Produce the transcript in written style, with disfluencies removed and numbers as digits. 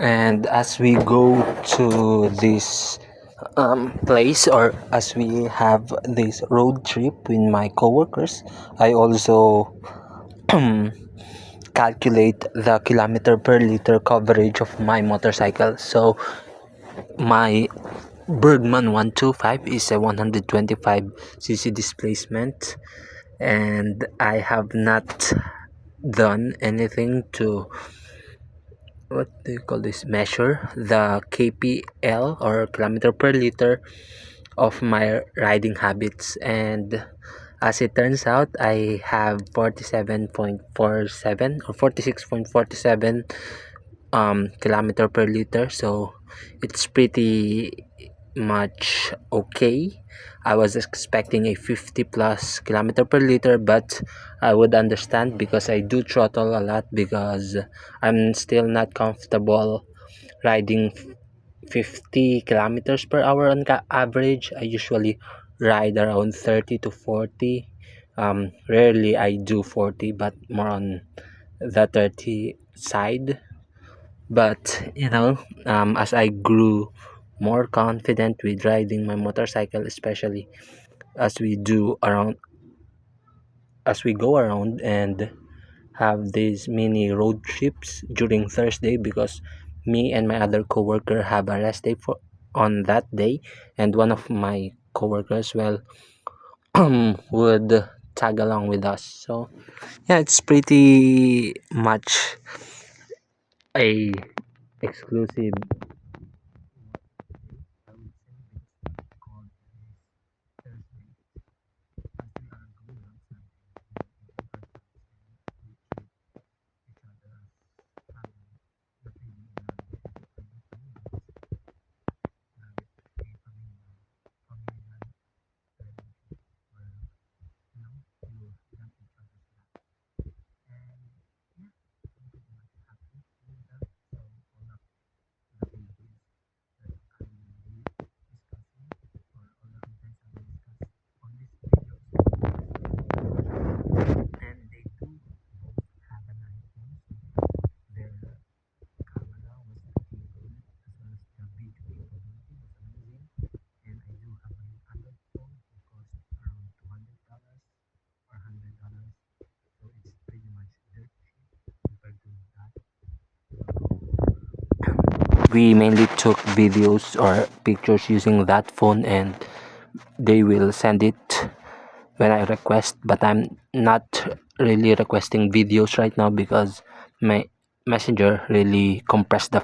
And as we go to this place, or as we have this road trip with my coworkers, I also calculate the kilometer per liter coverage of my motorcycle. So my Bergman 125 is a 125cc displacement, and I have not done anything to, what do you call this, measure the kpl, or kilometer per liter, of my riding habits. And as it turns out, I have 47.47 or 46.47 kilometer per liter, so it's pretty much okay. I was expecting a 50 plus kilometer per liter, but I would understand because I do throttle a lot, because I'm still not comfortable riding 50 kilometers per hour on average. I usually ride around 30 to 40. Rarely I do 40, but more on the 30 side. But as I grew more confident with riding my motorcycle, especially as we do around as we go around and have these mini road trips during Thursday, because me and my other coworker have a rest day for on that day, and one of my coworkers, well, would tag along with us. So yeah, it's pretty much a exclusive. We mainly took videos or pictures using that phone, and they will send it when I request. But I'm not really requesting videos right now because my messenger really compressed the